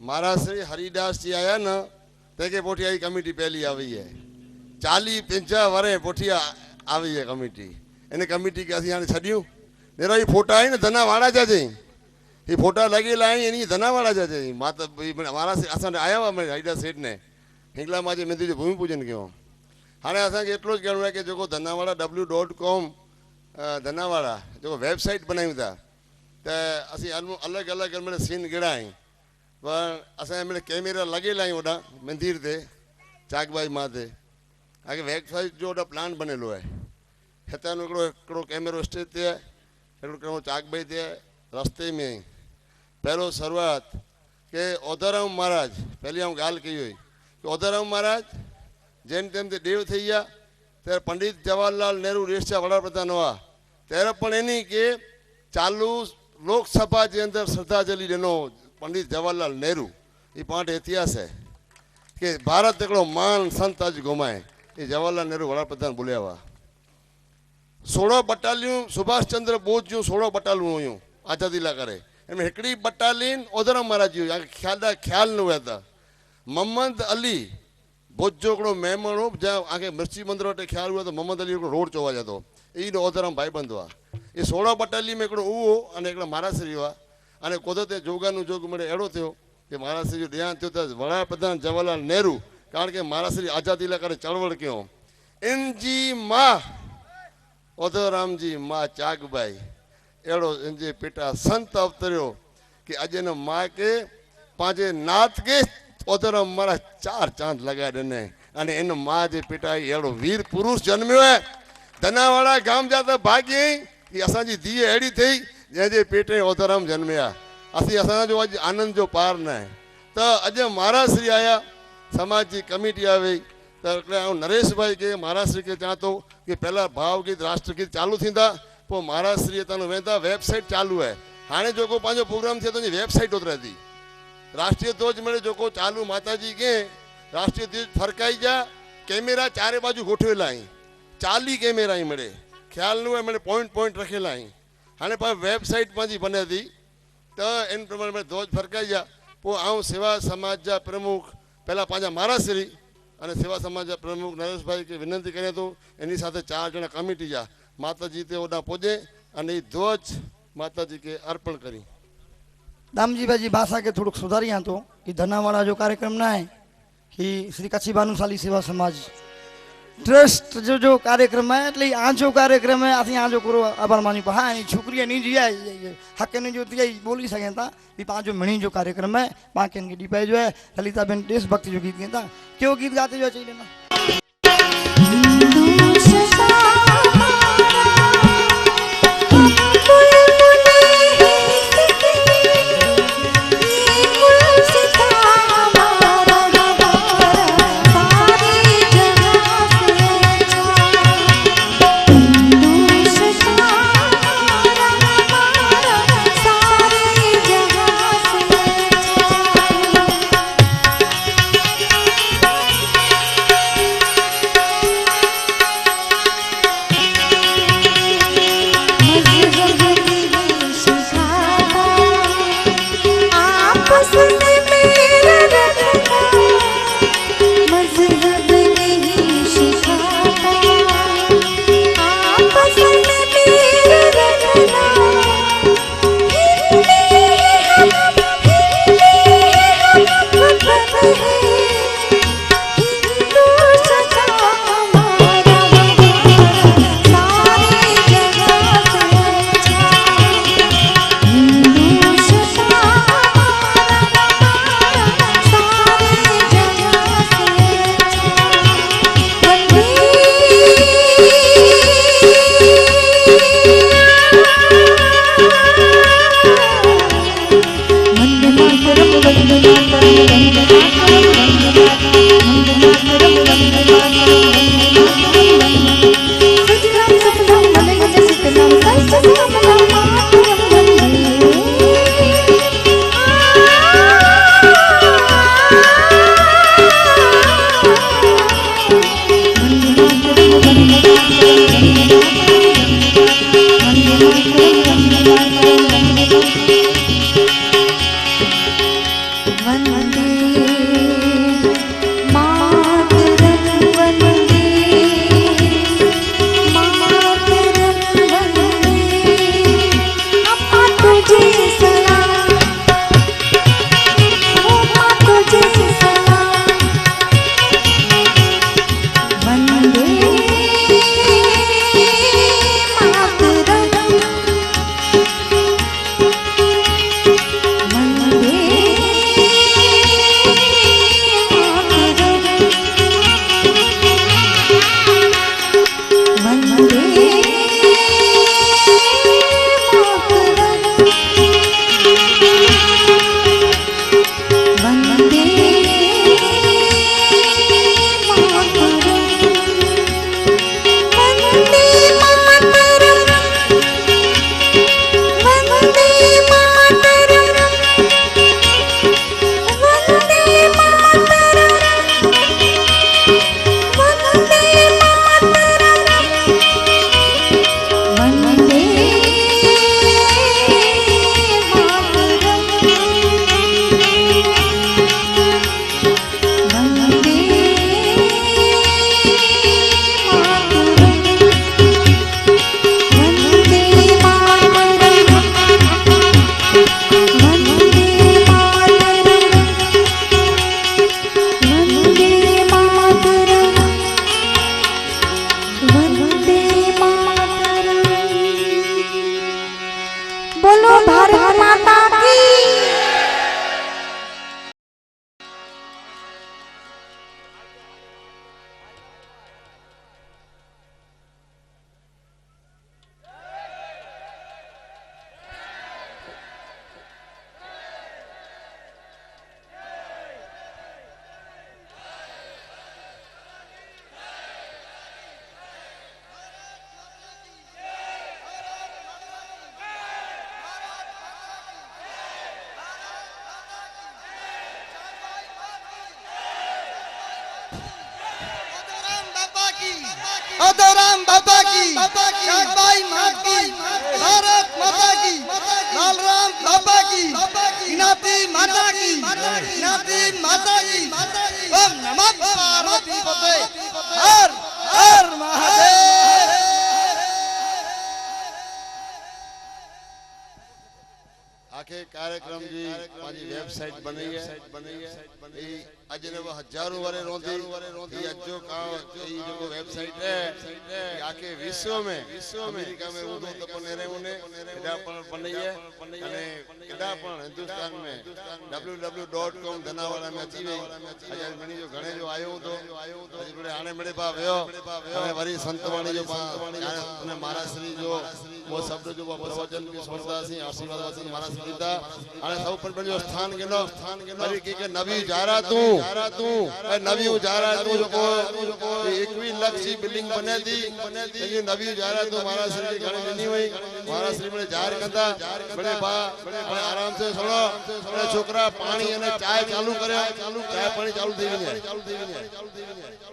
महाराज हरिदास जी आया न तंहिंखे पोठी आई कमेटी पहली आई है 40-50 वरे पोठी आई है कमेटी इन कमेटी के असीं हाणे छॾियूं नेरा ही फोटा आहिनि धनावाड़ा जा चई ये फोटा लॻियल आहिनि इन धनावाड़ा जा चई मां त महाराज असां आया हुआ हरिदास सेठ ने हिंगला मां जे मंदिर जो भूमि पूजन कयो हाणे असांखे एतिरो ज करिणो आहे की जेको धनावाड़ा w.com धनावाड़ा जेको वेबसाइट बनायूं था त असीं अलॻि अलॻि मिड़े सीन गिड़ा आहियूं पर असांजे मिड़े कैमरा लॻियल आहियूं होॾां मंदिर ते चाकबाई मां ते अॻे वेबसाइट जो होॾां प्लान बनियलु आहे हितां हिकिड़ो कैमरो स्टेज ते आहे हिकिड़ो चाकबाई ते आहे रस्ते में पहिरियों शुरूआत के ओधाराम महाराज पहले आउं ॻाल्हि कई हुई कि ओधाराम महाराज जंहिं टाइम ते देव थी विया ત્યારે પંડિત જવાહરલાલ નહેરુ દેશના વડાપ્રધાન हुआ ત્યારે પણ એની કે ચાલુ લોકસભા જે અંદર શ્રદ્ધાંજલિ ॾिनो पंडित जवाहरलाल नेहरू ये पांच इतिहास है कि भारत हिकिड़ो मान संत अज घुमाए ये जवाहरलाल नेहरू वडाप्रधान बोलिया हुआ 16 बटालियूं सुभाष चंद्र बोस जूं 16 बटालियूं हुयूं आज़ादी लाइ करे इनमें हिकिड़ी बटालियन ओधराम महाराज जी हुई ख्याल न हुआ था मोहम्मद अली भुज जो हिकिड़ो महिमान हो जहाँ आगे मिर्ची मंदिर वटि ख्याल हुआ तो मोहम्मद अली हिकिड़ो रोड चवा जातो ई ओधराम भाईबंद हुआ ये 16 बटाली में हिकिड़ो उहो अने हिकिड़ो महाराष्ट्री हुआ अने कुदरते जोगानु जोग मिड़े अहिड़ो थियो कि महाराष्ट्र जो देहांत थियो त वडाप्रधान जवाहरलाल नेहरू कारण के महाराष्ट्र आज़ादी लाइ करे चळवळ कयो इन जी मां ओधोराम जी मां चाकबाई अहिड़ो इन जे पेटा संत अवतरियो कि अॼु हिन मां के पंहिंजे नात के ओधोराम महाराज 4 चांद लॻाए ॾिनई अने इन मां जे पेटा अहिड़ो वीर पुरुष जन्मियो आहे धनावाड़ा गाम जा त भाग्य कि असांजी धीअ अहिड़ी थी जंहिंजे पेटे ओधराम जन्मिया असांजो अॼु आनंद जो पार न आहे त अॼु महाराष्ट्री आया समाज जी कमेटी आ वई त नरेश भाई के महाराष्ट्री के चवां थो कि पहला भावगीत राष्ट्रगीत चालू थींदा पोइ महाराष्ट्री तव्हां वेंदा वेबसाइट चालू आहे हाणे जेको पंहिंजो प्रोग्राम थिए थो वेबसाइट उतरे थी राष्ट्रीय ध्वज मिले जेको चालू माता जी के राष्ट्रीय ध्वज फरकाई जा कैमरा चारे बाजू गोठियल आहिनि 40 कैमरा ही मिले ख्याल न हुए मिले पॉइंट रखियल आहिनि हाणे पाण वेबसाइट पंहिंजी बने थी त इन प्रमाण में ध्वज फरकाई जा पोइ आउं सेवा समाज जा प्रमुख पहला पंहिंजा महाराष्ट्री अने सेवा समाज जा प्रमुख नरेश भाई के विनंती करे थो इन साथ 4 ॼणा कमेटी जा माता जी ते होॾां पुॼे अने ध्वज माता जी के अर्पण करी दामजी भाई जी भाषा के थोड़ा सुधारिया तो कि धनावाड़ा जो कार्यक्रम ना है कि श्री कच्छी भानुशाली सेवा समाज ट्रस्ट जो कार्यक्रम है એટલે આ જો કાર્યક્રમ है ਅਸੀਂ આ જો કરો આભાર માની પા હા છોકરીએ ની जी हक ने जो दिया बोली सके था भी पांचो मणी जो कार्यक्रम है पांचन की डिपाई जो है ललिता बेन देशभक्ति जो गीत गाता क्यों गीत गाते जो चाहिए ना आदराम बाबा की, शाहबाई माँ की, भारत माता की, लालराम बाबा की, इनाती माता की, इनाती माता की, ओम नमः पार्वती पते, हर हर महादेव। आखे कार्यक्रम जी पांजी वेबसाइट बनी है अज ने वो हजारों वारे रोंदी ये अजो का ये जो वेबसाइट है ये आखे विश्व में अमेरिका में उदो तक नेरे उन्हें एडा पण बनी है अने एडा पण हिंदुस्तान में www.com धनावाला में अची वई अज मनी जो घणे जो आयो तो अज बड़े आने बड़े पा वयो अने वरी संतवाणी जो अने महाराज श्री जो वो शब्द जो प्रवचन की सुनता सी आशीर्वाद वचन महाराज दीदा अने सब पर जो स्थान केनो वरी के नबी जारा तू ए नबी जारा तू जो 21 लाख सी बिल्डिंग बने थी ये नबी जारा तू महाराज श्री की घणी दिनी हुई महाराज श्री ने जार कंदा बड़े बा अने आराम से सुनो अने छोकरा पानी अने चाय चालू करे चाय पानी चालू थी गई है